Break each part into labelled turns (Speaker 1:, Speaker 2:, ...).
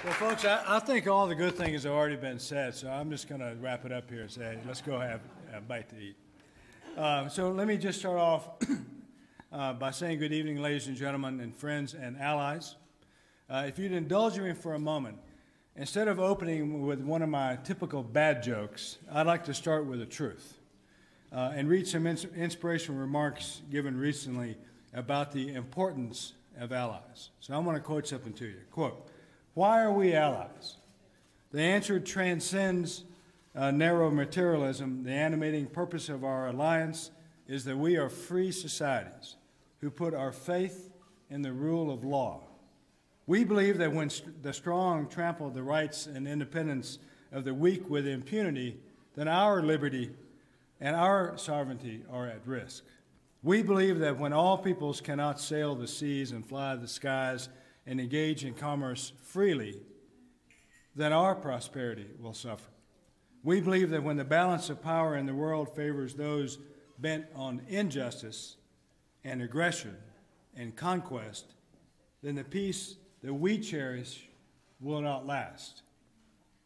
Speaker 1: Well, folks, I think all the good things have already been said, so I'm just going to wrap it up here and say, let's go have a bite to eat. So let me just start off by saying good evening, ladies and gentlemen, and friends and allies. If you'd indulge me for a moment, instead of opening with one of my typical bad jokes, I'd like to start with the truth and read some inspirational remarks given recently about the importance of allies. So I'm going to quote something to you. Quote, "Why are we allies? The answer transcends narrow materialism. The animating purpose of our alliance is that we are free societies who put our faith in the rule of law. We believe that when the strong trample the rights and independence of the weak with impunity, then our liberty and our sovereignty are at risk. We believe that when all peoples cannot sail the seas and fly the skies and engage in commerce freely, then our prosperity will suffer. We believe that when the balance of power in the world favors those bent on injustice and aggression and conquest, then the peace that we cherish will not last.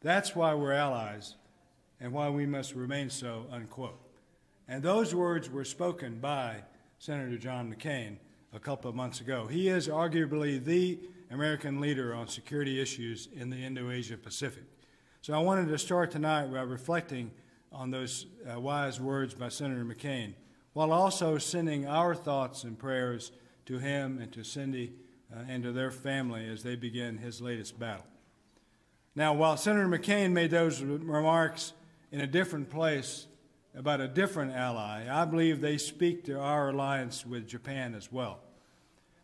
Speaker 1: That's why we're allies and why we must remain so," unquote. And those words were spoken by Senator John McCain a couple of months ago. He is arguably the American leader on security issues in the Indo-Asia Pacific. So I wanted to start tonight by reflecting on those wise words by Senator McCain, while also sending our thoughts and prayers to him and to Cindy and to their family as they begin his latest battle. Now, while Senator McCain made those remarks in a different place about a different ally, I believe they speak to our alliance with Japan as well.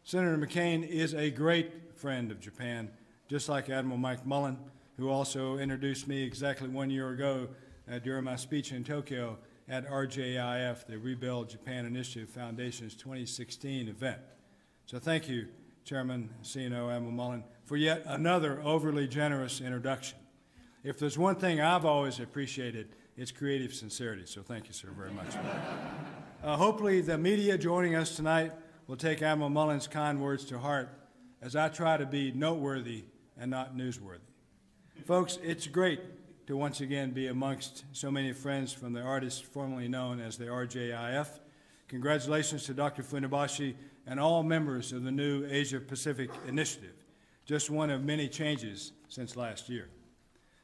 Speaker 1: Senator McCain is a great friend of Japan, just like Admiral Mike Mullen, who also introduced me exactly 1 year ago during my speech in Tokyo at RJIF, the Rebuild Japan Initiative Foundation's 2016 event. So thank you, Chairman CNO Admiral Mullen, for yet another overly generous introduction. If there's one thing I've always appreciated, it's creative sincerity. So thank you, sir, very much. Hopefully the media joining us tonight will take Admiral Mullen's kind words to heart as I try to be noteworthy and not newsworthy. Folks, it's great to once again be amongst so many friends from the artists formerly known as the RJIF. Congratulations to Dr. Funabashi and all members of the new Asia-Pacific Initiative, just one of many changes since last year.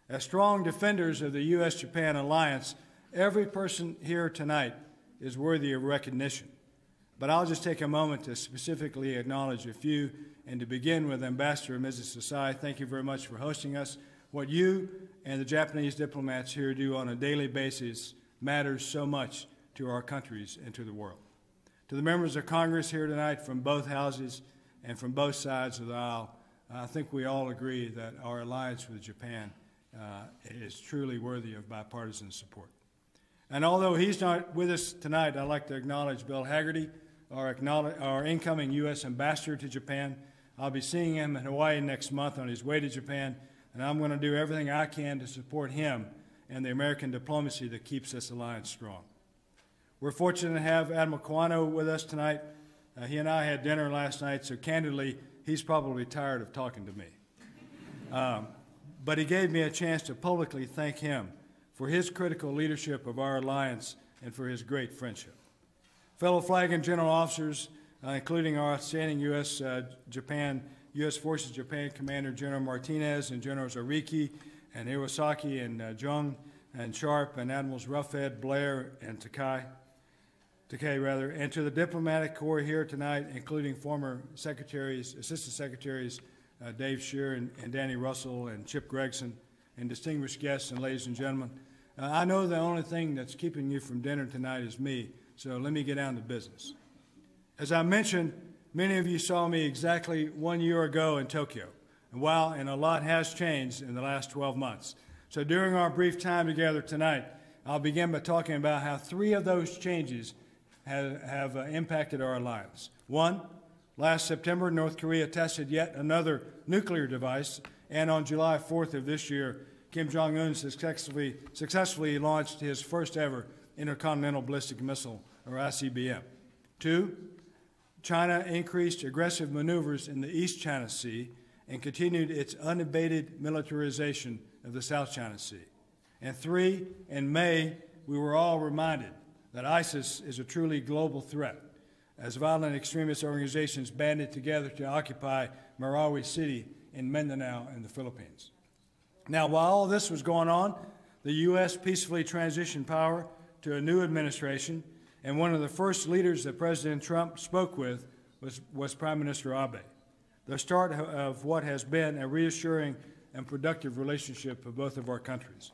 Speaker 1: As strong defenders of the U.S.-Japan alliance, every person here tonight is worthy of recognition. But I'll just take a moment to specifically acknowledge a few, and to begin with Ambassador Mrs. Sasai. Thank you very much for hosting us. What you and the Japanese diplomats here do on a daily basis matters so much to our countries and to the world. To the members of Congress here tonight from both houses and from both sides of the aisle, I think we all agree that our alliance with Japan is truly worthy of bipartisan support. And although he's not with us tonight, I'd like to acknowledge Bill Hagerty, our incoming U.S. ambassador to Japan. I'll be seeing him in Hawaii next month on his way to Japan, and I'm going to do everything I can to support him and the American diplomacy that keeps this alliance strong. We're fortunate to have Admiral Kawano with us tonight. He and I had dinner last night, so candidly, he's probably tired of talking to me. But he gave me a chance to publicly thank him for his critical leadership of our alliance and for his great friendship. Fellow flag and general officers, including our outstanding U.S. Forces Japan Commander General Martinez and Generals Ariki and Iwasaki and Jung and Sharp and Admirals Ruffhead, Blair, and Takei, and to the diplomatic corps here tonight, including former secretaries, assistant secretaries Dave Scheer and Danny Russell and Chip Gregson, and distinguished guests and ladies and gentlemen. I know the only thing that's keeping you from dinner tonight is me, so let me get down to business. As I mentioned, many of you saw me exactly 1 year ago in Tokyo, and a lot has changed in the last 12 months. So during our brief time together tonight, I'll begin by talking about how 3 of those changes have impacted our alliance. 1, last September, North Korea tested yet another nuclear device, and on July 4th of this year, Kim Jong-un successfully launched his first ever intercontinental ballistic missile, or ICBM. 2, China increased aggressive maneuvers in the East China Sea and continued its unabated militarization of the South China Sea. And 3, in May, we were all reminded that ISIS is a truly global threat, as violent extremist organizations banded together to occupy Marawi City in Mindanao in the Philippines. Now, while all this was going on, the U.S. peacefully transitioned power to a new administration, and one of the first leaders that President Trump spoke with was Prime Minister Abe, the start of what has been a reassuring and productive relationship for both of our countries.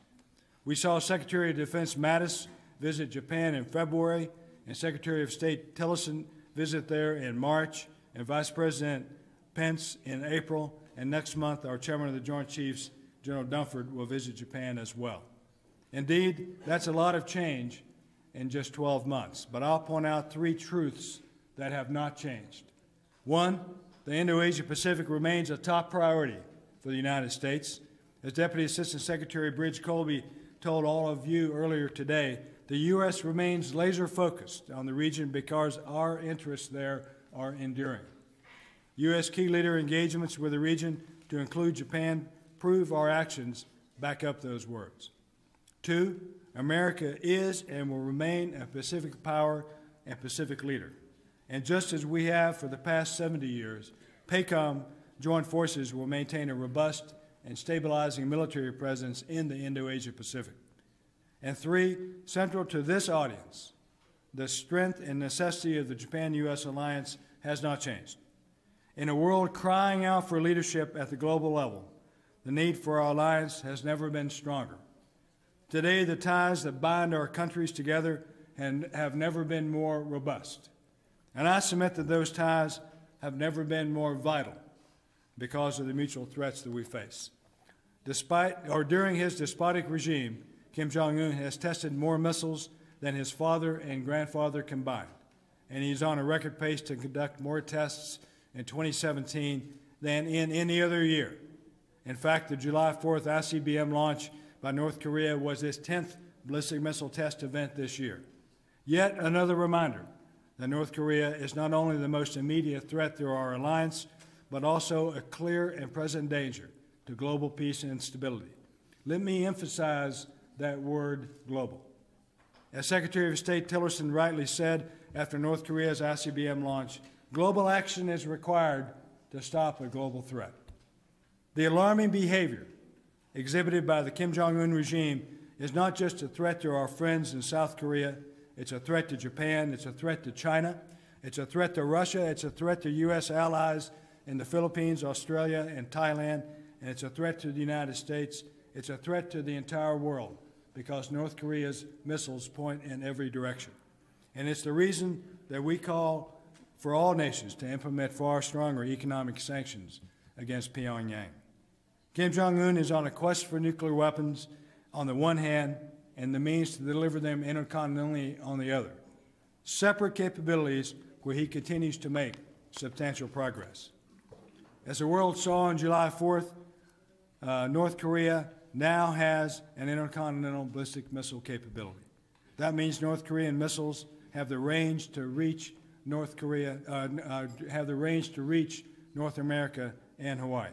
Speaker 1: We saw Secretary of Defense Mattis visit Japan in February, and Secretary of State Tillerson visit there in March, and Vice President Pence in April, and next month our Chairman of the Joint Chiefs, General Dunford, will visit Japan as well. Indeed, that's a lot of change in just 12 months, but I'll point out 3 truths that have not changed. 1, the Indo-Asia-Pacific remains a top priority for the United States. As Deputy Assistant Secretary Bridge Colby told all of you earlier today, the U.S. remains laser-focused on the region because our interests there are enduring. U.S. key leader engagements with the region, to include Japan, prove our actions back up those words. 2, America is and will remain a Pacific power and Pacific leader. And just as we have for the past 70 years, PACOM joint forces will maintain a robust and stabilizing military presence in the Indo-Asia-Pacific. And 3, central to this audience, the strength and necessity of the Japan-U.S. alliance has not changed. In a world crying out for leadership at the global level, the need for our alliance has never been stronger. Today, the ties that bind our countries together have never been more robust. And I submit that those ties have never been more vital because of the mutual threats that we face. During his despotic regime, Kim Jong-un has tested more missiles than his father and grandfather combined, and he's on a record pace to conduct more tests in 2017 than in any other year. In fact, the July 4th ICBM launch by North Korea was its 10th ballistic missile test event this year. Yet another reminder that North Korea is not only the most immediate threat to our alliance, but also a clear and present danger to global peace and stability. Let me emphasize that word, global. As Secretary of State Tillerson rightly said after North Korea's ICBM launch, global action is required to stop a global threat. The alarming behavior exhibited by the Kim Jong-un regime is not just a threat to our friends in South Korea, it's a threat to Japan, it's a threat to China, it's a threat to Russia, it's a threat to U.S. allies in the Philippines, Australia, and Thailand, and it's a threat to the United States. It's a threat to the entire world because North Korea's missiles point in every direction. And it's the reason that we call for all nations to implement far stronger economic sanctions against Pyongyang. Kim Jong-un is on a quest for nuclear weapons on the one hand and the means to deliver them intercontinentally on the other. Separate capabilities where he continues to make substantial progress. As the world saw on July 4th, North Korea now has an intercontinental ballistic missile capability. That means North Korean missiles have the range to reach North America and Hawaii.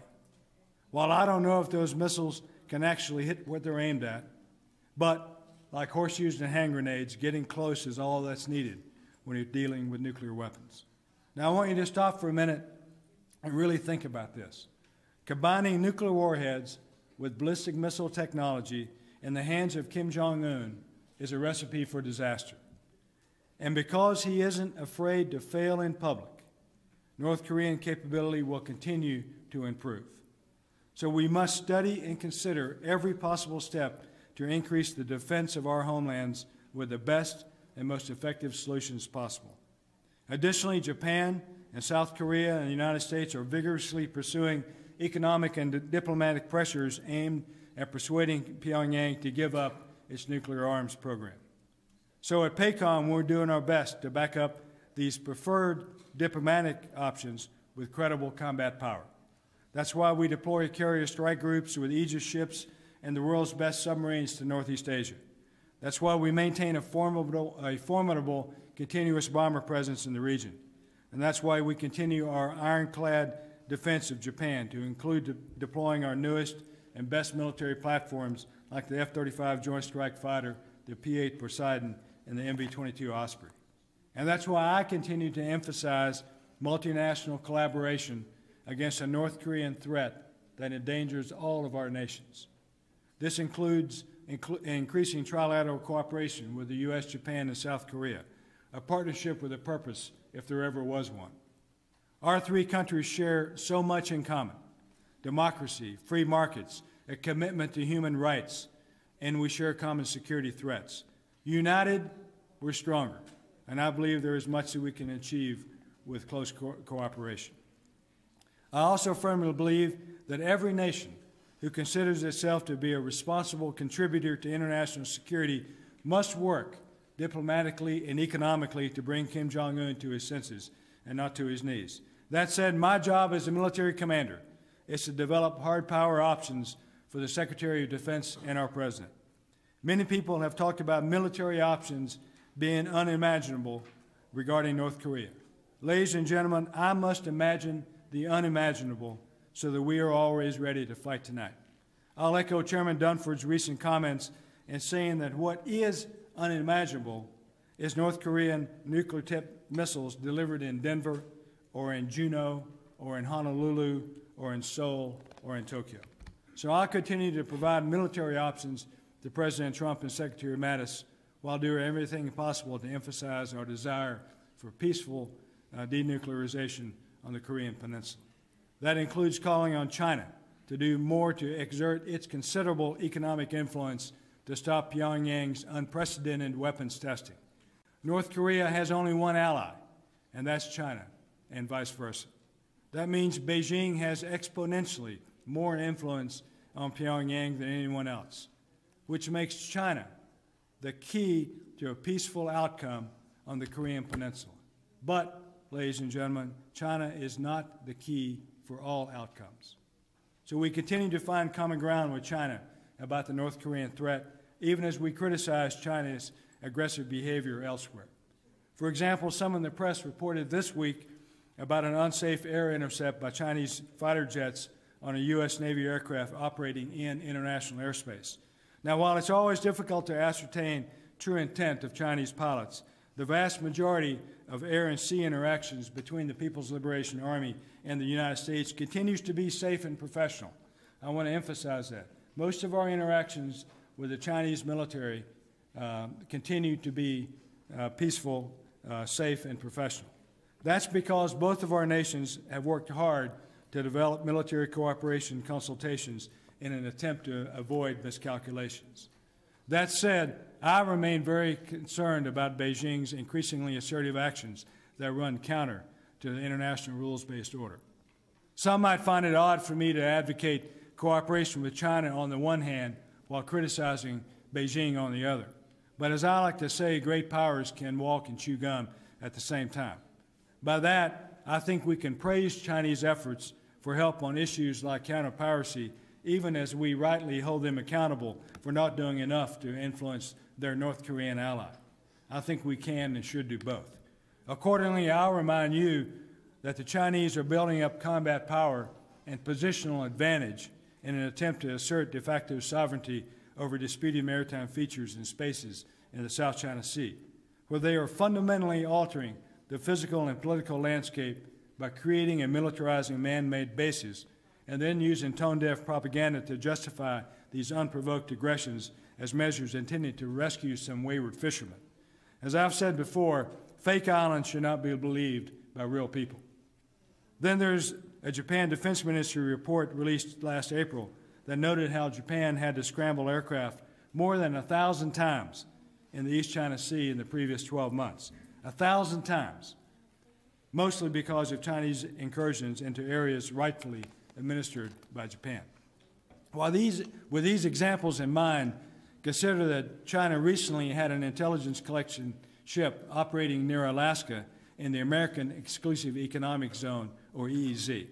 Speaker 1: While I don't know if those missiles can actually hit what they're aimed at, but like horseshoes and hand grenades, getting close is all that's needed when you're dealing with nuclear weapons. Now, I want you to stop for a minute and really think about this. Combining nuclear warheads with ballistic missile technology in the hands of Kim Jong-un is a recipe for disaster. And because he isn't afraid to fail in public, North Korean capability will continue to improve. So we must study and consider every possible step to increase the defense of our homelands with the best and most effective solutions possible. Additionally, Japan and South Korea and the United States are vigorously pursuing economic and diplomatic pressures aimed at persuading Pyongyang to give up its nuclear arms program. So at PACOM, we're doing our best to back up these preferred diplomatic options with credible combat power. That's why we deploy carrier strike groups with Aegis ships and the world's best submarines to Northeast Asia. That's why we maintain a formidable continuous bomber presence in the region. And that's why we continue our ironclad defense of Japan, to include deploying our newest and best military platforms like the F-35 Joint Strike Fighter, the P-8 Poseidon, and the MV-22 Osprey. And that's why I continue to emphasize multinational collaboration against a North Korean threat that endangers all of our nations. This includes increasing trilateral cooperation with the U.S., Japan, and South Korea, a partnership with a purpose if there ever was one. Our three countries share so much in common: democracy, free markets, a commitment to human rights, and we share common security threats. United, we're stronger, and I believe there is much that we can achieve with close cooperation. I also firmly believe that every nation who considers itself to be a responsible contributor to international security must work diplomatically and economically to bring Kim Jong-un to his senses and not to his knees. That said, my job as a military commander is to develop hard power options for the Secretary of Defense and our President. Many people have talked about military options being unimaginable regarding North Korea. Ladies and gentlemen, I must imagine the unimaginable so that we are always ready to fight tonight. I'll echo Chairman Dunford's recent comments in saying that what is unimaginable is North Korean nuclear-tipped missiles delivered in Denver or in Juneau or in Honolulu or in Seoul or in Tokyo. So I'll continue to provide military options to President Trump and Secretary Mattis while doing everything possible to emphasize our desire for peaceful denuclearization on the Korean Peninsula. That includes calling on China to do more to exert its considerable economic influence to stop Pyongyang's unprecedented weapons testing. North Korea has only one ally, and that's China, and vice versa. That means Beijing has exponentially more influence on Pyongyang than anyone else, which makes China the key to a peaceful outcome on the Korean Peninsula. But, ladies and gentlemen, China is not the key for all outcomes. So we continue to find common ground with China about the North Korean threat, even as we criticize China's aggressive behavior elsewhere. For example, some in the press reported this week about an unsafe air intercept by Chinese fighter jets on a U.S. Navy aircraft operating in international airspace. Now, while it's always difficult to ascertain true intent of Chinese pilots, the vast majority of air and sea interactions between the People's Liberation Army and the United States continues to be safe and professional. I want to emphasize that. Most of our interactions with the Chinese military continue to be peaceful, safe, and professional. That's because both of our nations have worked hard to develop military cooperation consultations in an attempt to avoid miscalculations. That said, I remain very concerned about Beijing's increasingly assertive actions that run counter to the international rules-based order. Some might find it odd for me to advocate cooperation with China on the one hand while criticizing Beijing on the other. But as I like to say, great powers can walk and chew gum at the same time. By that, I think we can praise Chinese efforts for help on issues like counter-piracy, even as we rightly hold them accountable for not doing enough to influence their North Korean ally. I think we can and should do both. Accordingly, I'll remind you that the Chinese are building up combat power and positional advantage in an attempt to assert de facto sovereignty over disputed maritime features and spaces in the South China Sea, where they are fundamentally altering the physical and political landscape by creating and militarizing man-made bases and then using tone-deaf propaganda to justify these unprovoked aggressions as measures intended to rescue some wayward fishermen. As I've said before, fake islands should not be believed by real people. Then there's a Japan Defense Ministry report released last April that noted how Japan had to scramble aircraft more than 1,000 times in the East China Sea in the previous 12 months. 1,000 times, mostly because of Chinese incursions into areas rightfully administered by Japan. With these examples in mind, consider that China recently had an intelligence collection ship operating near Alaska in the American Exclusive Economic Zone, or EEZ.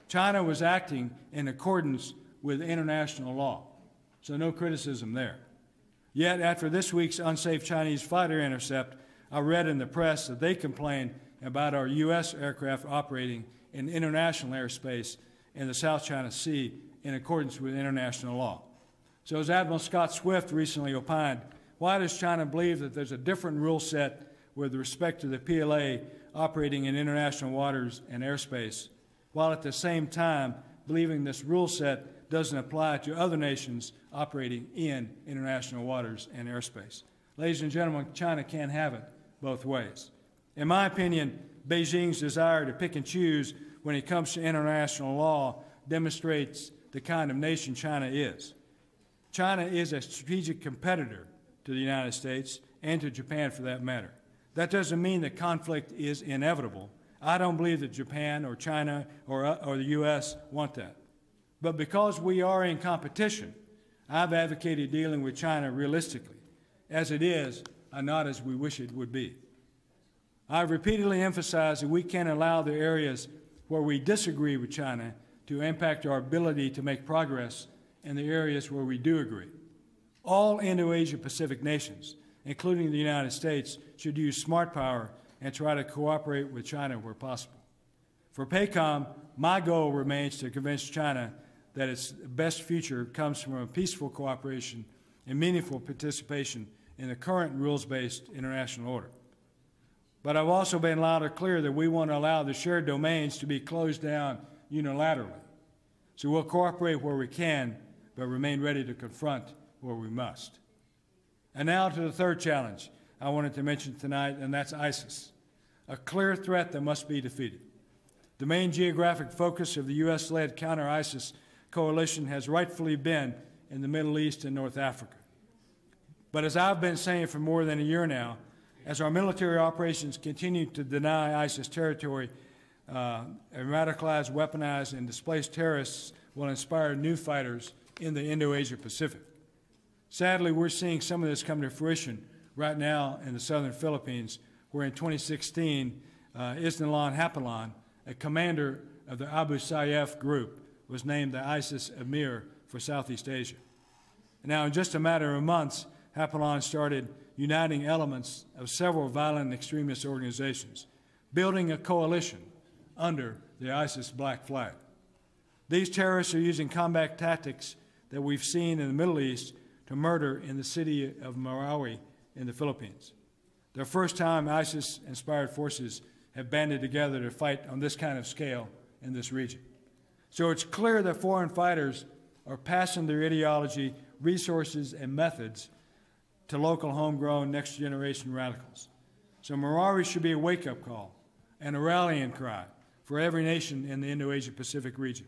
Speaker 1: China was acting in accordance with international law, so no criticism there. Yet, after this week's unsafe Chinese fighter intercept, I read in the press that they complained about our U.S. aircraft operating in international airspace in the South China Sea in accordance with international law. So as Admiral Scott Swift recently opined, why does China believe that there's a different rule set with respect to the PLA operating in international waters and airspace, while at the same time believing this rule set doesn't apply to other nations operating in international waters and airspace? Ladies and gentlemen, China can't have it both ways. In my opinion, Beijing's desire to pick and choose when it comes to international law demonstrates the kind of nation China is. China is a strategic competitor to the United States and to Japan for that matter. That doesn't mean that conflict is inevitable. I don't believe that Japan or China or the U.S. want that. But because we are in competition, I've advocated dealing with China realistically. As it is, not as we wish it would be. I've repeatedly emphasized that we can't allow the areas where we disagree with China to impact our ability to make progress in the areas where we do agree. All Indo-Asia-Pacific nations, including the United States, should use smart power and try to cooperate with China where possible. For PACOM, my goal remains to convince China that its best future comes from a peaceful cooperation and meaningful participation in the current rules-based international order. But I've also been loud and clear that we won't allow the shared domains to be closed down unilaterally. So we'll cooperate where we can, but remain ready to confront where we must. And now to the third challenge I wanted to mention tonight, and that's ISIS, a clear threat that must be defeated. The main geographic focus of the U.S.-led counter-ISIS coalition has rightfully been in the Middle East and North Africa. But as I've been saying for more than a year now, as our military operations continue to deny ISIS territory, and radicalized, weaponized, and displaced terrorists will inspire new fighters in the Indo-Asia Pacific. Sadly, we're seeing some of this come to fruition right now in the southern Philippines, where in 2016, Isnalan Hapalan, a commander of the Abu Sayyaf group, was named the ISIS Emir for Southeast Asia. Now, in just a matter of months, Hapalan started uniting elements of several violent extremist organizations, building a coalition under the ISIS black flag. These terrorists are using combat tactics that we've seen in the Middle East to murder in the city of Marawi in the Philippines. The first time ISIS-inspired forces have banded together to fight on this kind of scale in this region. So it's clear that foreign fighters are passing their ideology, resources, and methods to local homegrown next-generation radicals. So Marawi should be a wake-up call and a rallying cry for every nation in the Indo-Asia Pacific region.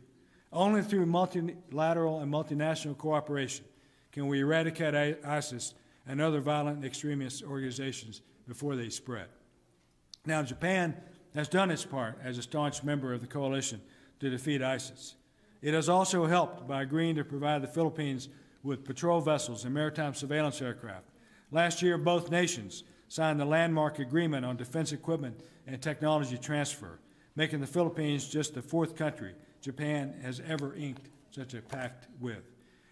Speaker 1: Only through multilateral and multinational cooperation can we eradicate ISIS and other violent extremist organizations before they spread. Now, Japan has done its part as a staunch member of the coalition to defeat ISIS. It has also helped by agreeing to provide the Philippines with patrol vessels and maritime surveillance aircraft. Last year, both nations signed the landmark agreement on defense equipment and technology transfer, making the Philippines just the fourth country Japan has ever inked such a pact with.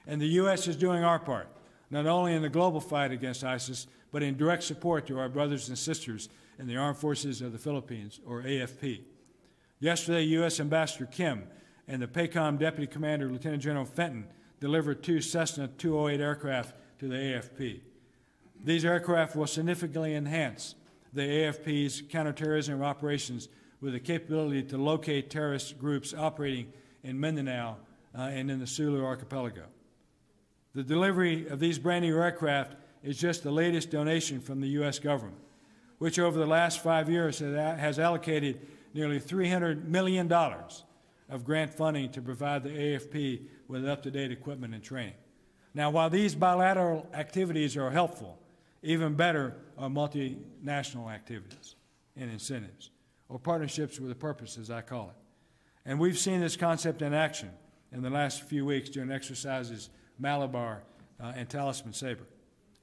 Speaker 1: And the U.S. is doing our part, not only in the global fight against ISIS, but in direct support to our brothers and sisters in the Armed Forces of the Philippines, or AFP. Yesterday, U.S. Ambassador Kim and the PACOM Deputy Commander, Lieutenant General Fenton, delivered 2 Cessna 208 aircraft to the AFP. These aircraft will significantly enhance the AFP's counterterrorism operations with the capability to locate terrorist groups operating in Mindanao and in the Sulu Archipelago. The delivery of these brand new aircraft is just the latest donation from the U.S. government, which over the last 5 years has allocated nearly $300 million of grant funding to provide the AFP with up-to-date equipment and training. Now, while these bilateral activities are helpful, even better are multinational activities and incentives, or partnerships with a purpose, as I call it. And we've seen this concept in action in the last few weeks during exercises Malabar and Talisman Sabre.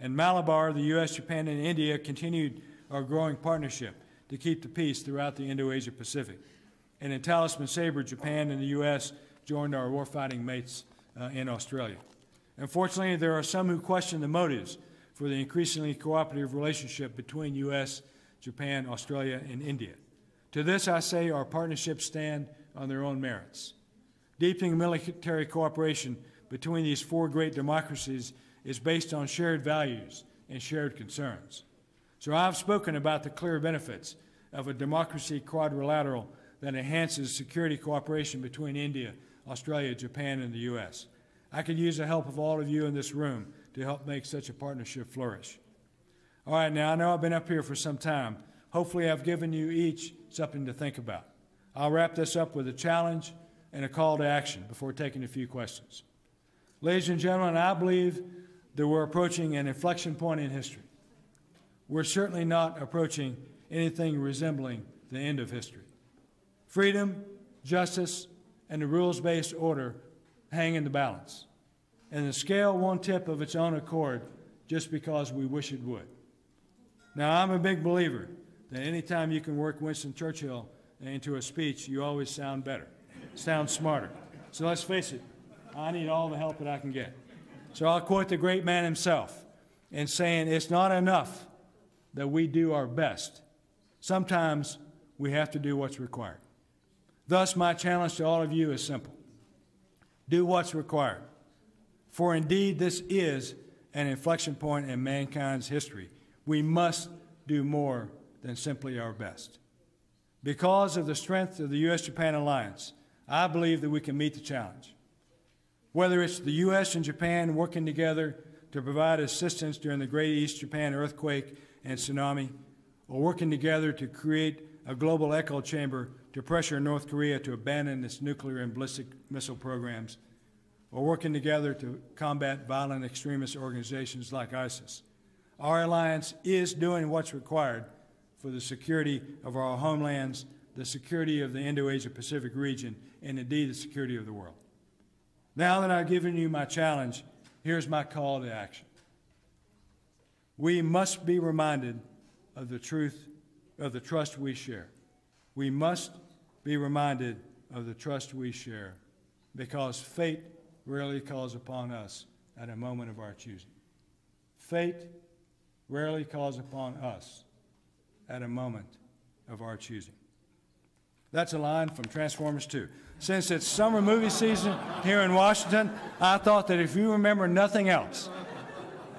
Speaker 1: In Malabar, the U.S., Japan, and India continued our growing partnership to keep the peace throughout the Indo-Asia Pacific. And in Talisman Sabre, Japan and the U.S. joined our warfighting mates in Australia. Unfortunately, there are some who question the motives for the increasingly cooperative relationship between U.S., Japan, Australia, and India. To this, I say our partnerships stand on their own merits. Deepening military cooperation between these four great democracies is based on shared values and shared concerns. So I've spoken about the clear benefits of a democracy quadrilateral that enhances security cooperation between India, Australia, Japan, and the U.S. I could use the help of all of you in this room to help make such a partnership flourish. All right, now I know I've been up here for some time. Hopefully I've given you each something to think about. I'll wrap this up with a challenge and a call to action before taking a few questions. Ladies and gentlemen, I believe that we're approaching an inflection point in history. We're certainly not approaching anything resembling the end of history. Freedom, justice, and the rules-based order hang in the balance, and the scale won't tip of its own accord just because we wish it would. Now, I'm a big believer that anytime you can work Winston Churchill into a speech, you always sound better, sound smarter. So let's face it, I need all the help that I can get. So I'll quote the great man himself in saying, it's not enough that we do our best. Sometimes we have to do what's required. Thus, my challenge to all of you is simple. Do what's required. For indeed, this is an inflection point in mankind's history. We must do more than simply our best. Because of the strength of the U.S.-Japan alliance, I believe that we can meet the challenge. Whether it's the U.S. and Japan working together to provide assistance during the Great East Japan earthquake and tsunami, or working together to create a global echo chamber to pressure North Korea to abandon its nuclear and ballistic missile programs, or working together to combat violent extremist organizations like ISIS. Our alliance is doing what's required for the security of our homelands, the security of the Indo-Asia-Pacific region, and indeed the security of the world. Now that I've given you my challenge, here's my call to action. We must be reminded of the trust we share. We must be reminded of the trust we share, because fate rarely calls upon us at a moment of our choosing. Fate rarely calls upon us at a moment of our choosing. That's a line from Transformers 2. Since it's summer movie season here in Washington, I thought that if you remember nothing else,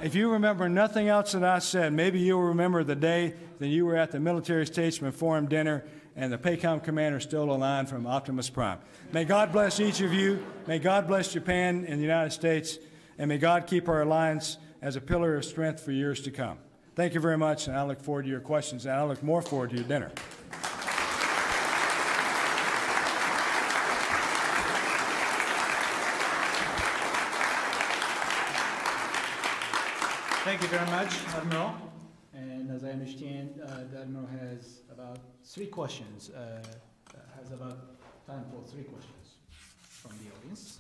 Speaker 1: that I said, maybe you'll remember the day that you were at the Military Statesman Forum dinner and the PACOM commander stole a line from Optimus Prime. May God bless each of you. May God bless Japan and the United States. And may God keep our alliance as a pillar of strength for years to come. Thank you very much, and I look forward to your questions, and I look more forward to your dinner.
Speaker 2: Thank you very much, Admiral. And as I understand, the Admiral has about 3 questions, has about time for 3 questions from the audience.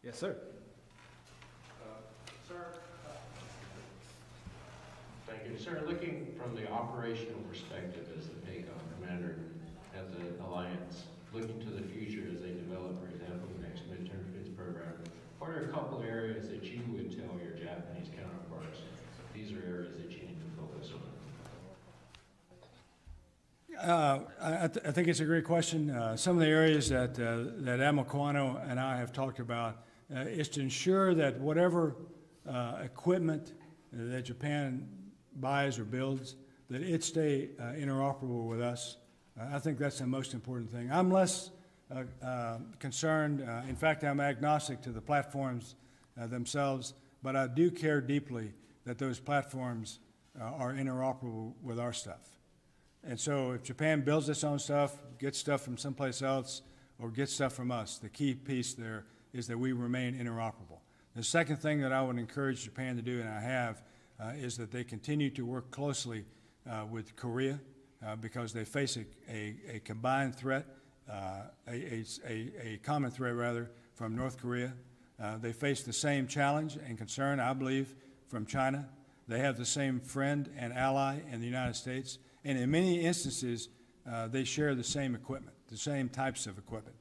Speaker 2: Yes, sir.
Speaker 3: Thank you. Sir, looking from the operational perspective as the PACOM commander, as an alliance, looking to the future as they develop, for example, the next midterm defense program, what are a couple areas that you would tell your Japanese counterparts, these are areas that you need to focus on?
Speaker 1: I think it's a great question. Some of the areas that Admiral Kawano and I have talked about is to ensure that whatever equipment that Japan buys or builds, that it stay interoperable with us. I think that's the most important thing. I'm less concerned. In fact, I'm agnostic to the platforms themselves, but I do care deeply that those platforms are interoperable with our stuff. And so if Japan builds its own stuff, gets stuff from someplace else, or gets stuff from us, the key piece there is that we remain interoperable. The second thing that I would encourage Japan to do, and I have, is that they continue to work closely with Korea because they face a combined threat, a common threat, rather, from North Korea. They face the same challenge and concern, I believe, from China. They have the same friend and ally in the United States. And in many instances, they share the same equipment, the same types of equipment.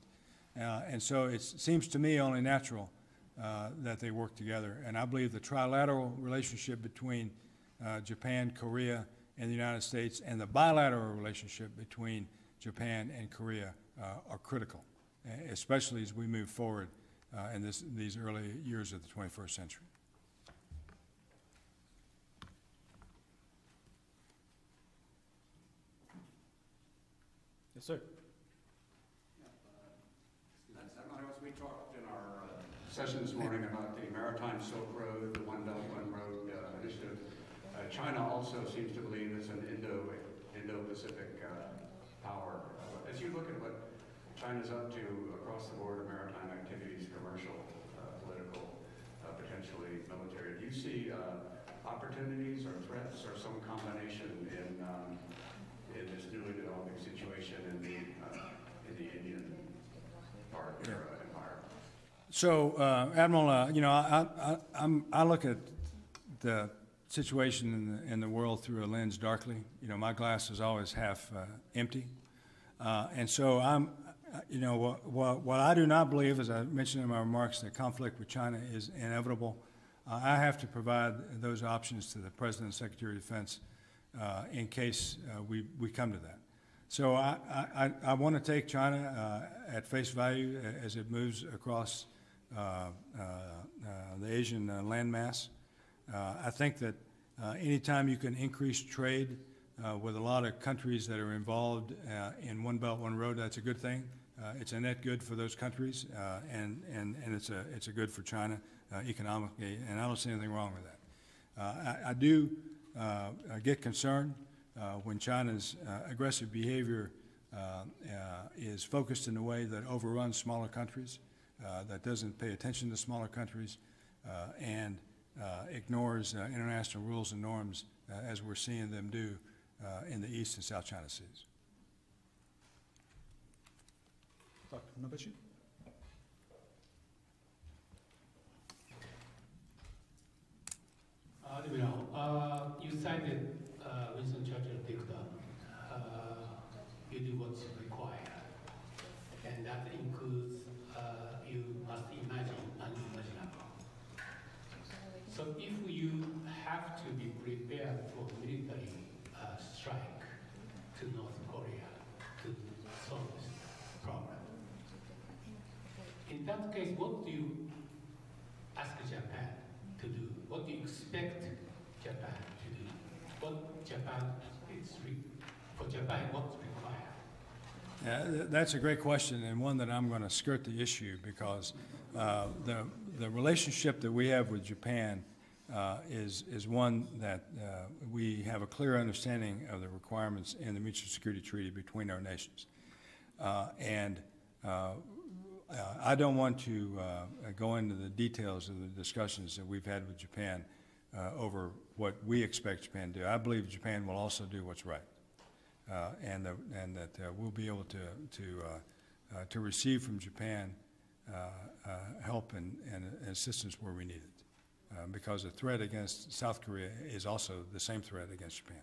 Speaker 1: And so it seems to me only natural that they work together. And I believe the trilateral relationship between Japan, Korea, and the United States and the bilateral relationship between Japan and Korea are critical, especially as we move forward in these early years of the 21st century.
Speaker 2: Yes, sir.
Speaker 4: We talked in our session this morning about the Maritime Silk Road, the One Belt, One Road initiative. China also seems to believe it's an Indo-Pacific power. As you look at what China's up to across the board of maritime activities, commercial, political, potentially military, do you see opportunities or threats or some combination in this newly developing situation in the Indian part of your empire?
Speaker 1: So, Admiral, you know, I look at the situation in the world through a lens darkly. You know, my glass is always half empty. And so you know, what I do not believe, as I mentioned in my remarks, that conflict with China is inevitable. I have to provide those options to the President and Secretary of Defense in case we come to that. So I want to take China at face value as it moves across the Asian landmass. I think that anytime you can increase trade with a lot of countries that are involved in One Belt, One Road, that's a good thing. It's a net good for those countries, and it's a good for China economically, and I don't see anything wrong with that. I do get concerned when China's aggressive behavior is focused in a way that overruns smaller countries, that doesn't pay attention to smaller countries, and ignores international rules and norms as we're seeing them do in the East and South China Seas.
Speaker 2: Dr. Nobuchi?
Speaker 5: You cited Winston Churchill dictum, you do what's required, and that includes you must imagine unimaginable. So if you have to be prepared for military strike to North Korea to solve this problem, in that case, what do you ask Japan to do? What do you expect Japan to do? What Japan is for Japan, what's required?
Speaker 1: Yeah, that's a great question, and one that I'm going to skirt the issue because the relationship that we have with Japan is one that we have a clear understanding of the requirements in the Mutual Security Treaty between our nations. I don't want to go into the details of the discussions that we've had with Japan over what we expect Japan to do. I believe Japan will also do what's right, and that we'll be able to receive from Japan help and assistance where we need it, because the threat against South Korea is also the same threat against Japan.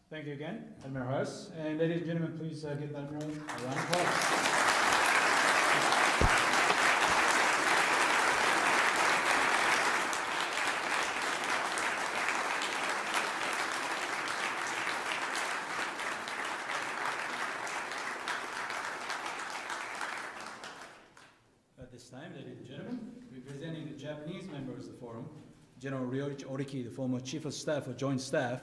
Speaker 2: Thank you again, Admiral Harris. And ladies and gentlemen, please give the Admiral a round of applause. At this time, ladies and gentlemen, representing the Japanese members of the forum, General Ryoichi Oriki, the former Chief of Staff of Joint Staff,